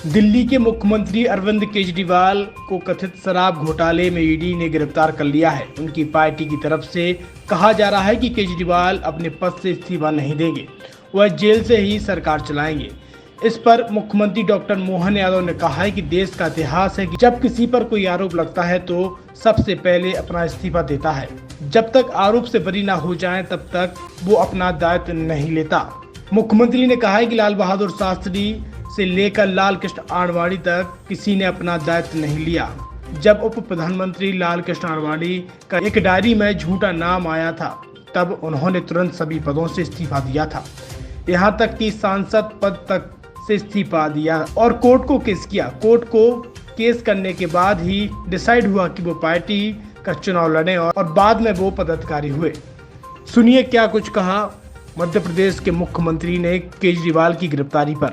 दिल्ली के मुख्यमंत्री अरविंद केजरीवाल को कथित शराब घोटाले में ईडी ने गिरफ्तार कर लिया है। उनकी पार्टी की तरफ से कहा जा रहा है कि केजरीवाल अपने पद से इस्तीफा नहीं देंगे, वह जेल से ही सरकार चलाएंगे। इस पर मुख्यमंत्री डॉक्टर मोहन यादव ने कहा है कि देश का इतिहास है कि जब किसी पर कोई आरोप लगता है तो सबसे पहले अपना इस्तीफा देता है। जब तक आरोप से बरी ना हो जाए तब तक वो अपना दायित्व नहीं लेता। मुख्यमंत्री ने कहा है कि लाल बहादुर शास्त्री से लेकर लाल कृष्ण आडवाणी तक किसी ने अपना दायित्व नहीं लिया। जब उप प्रधानमंत्री लाल कृष्ण आडवाणी का एक डायरी में झूठा नाम आया था तब उन्होंने तुरंत सभी पदों से इस्तीफा दिया था। यहाँ तक कि सांसद पद तक से इस्तीफा दिया और कोर्ट को केस किया। कोर्ट को केस करने के बाद ही डिसाइड हुआ कि वो पार्टी का चुनाव लड़ें और बाद में वो पदाधिकारी हुए। सुनिए क्या कुछ कहा मध्य प्रदेश के मुख्यमंत्री ने केजरीवाल की गिरफ्तारी पर।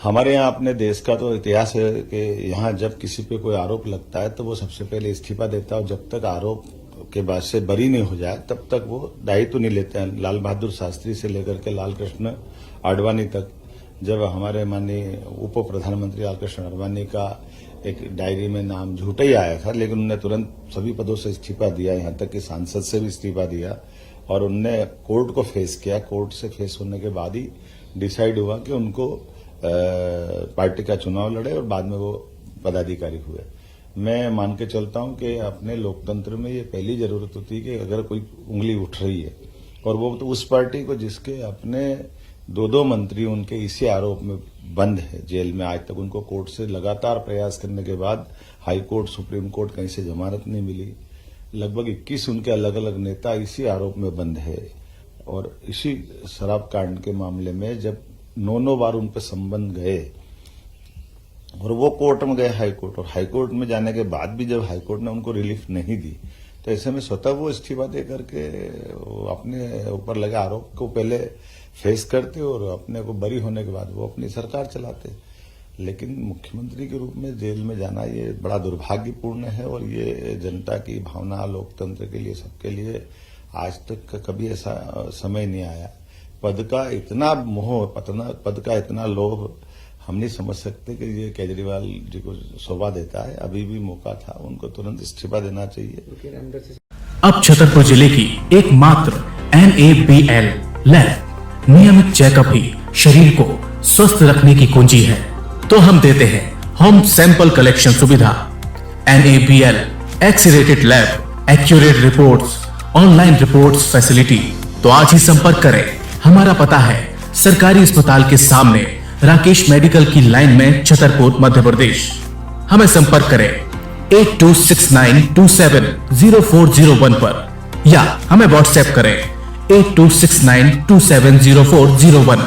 हमारे यहाँ अपने देश का तो इतिहास है कि यहाँ जब किसी पे कोई आरोप लगता है तो वो सबसे पहले इस्तीफा देता है और जब तक आरोप के बाद से बरी नहीं हो जाए तब तक वो दायित्व नहीं लेते हैं। लाल बहादुर शास्त्री से लेकर के लाल कृष्ण आडवाणी तक, जब हमारे माननीय उप प्रधानमंत्री लाल कृष्ण आडवाणी का एक डायरी में नाम झूठा ही आया था, लेकिन उन्होंने तुरंत सभी पदों से इस्तीफा दिया, यहाँ तक कि सांसद से भी इस्तीफा दिया और उनने कोर्ट को फेस किया। कोर्ट से फेस होने के बाद ही डिसाइड हुआ कि उनको पार्टी का चुनाव लड़े और बाद में वो पदाधिकारी हुए। मैं मान के चलता हूं कि अपने लोकतंत्र में ये पहली जरूरत होती है कि अगर कोई उंगली उठ रही है और वो तो उस पार्टी को जिसके अपने दो मंत्री उनके इसी आरोप में बंद है जेल में, आज तक उनको कोर्ट से लगातार प्रयास करने के बाद हाई कोर्ट सुप्रीम कोर्ट कहीं से जमानत नहीं मिली। लगभग 21 उनके अलग अलग नेता इसी आरोप में बंद है और इसी शराब कांड के मामले में जब 9 बार उन पर संबंध गए और वो कोर्ट में गए हाई कोर्ट, और हाई कोर्ट में जाने के बाद भी जब हाई कोर्ट ने उनको रिलीफ नहीं दी तो ऐसे में स्वतः वो इस्तीफा दे करके अपने ऊपर लगे आरोप को पहले फेस करते और अपने को बरी होने के बाद वो अपनी सरकार चलाते। लेकिन मुख्यमंत्री के रूप में जेल में जाना ये बड़ा दुर्भाग्यपूर्ण है और ये जनता की भावना, लोकतंत्र के लिए, सबके लिए आज तक कभी ऐसा समय नहीं आया। पद का इतना मोह, पद का इतना लोभ हम नहीं समझ सकते कि ये केजरीवाल जी को शोभा देता है। अभी भी मौका था, उनको तुरंत इस्तीफा देना चाहिए। अब छतरपुर जिले की एकमात्र NABL लैब नियमित चेकअप ही शरीर को स्वस्थ रखने की कुंजी है, तो हम देते हैं होम सैंपल कलेक्शन सुविधा। NABL x-rated lab, accurate reports, online reports facility. तो आज ही संपर्क करें। हमारा पता है सरकारी अस्पताल के सामने राकेश मेडिकल की लाइन में, छतरपुर, मध्य प्रदेश। हमें संपर्क करें 8269270401 पर या हमें व्हाट्सएप करें 8269270401।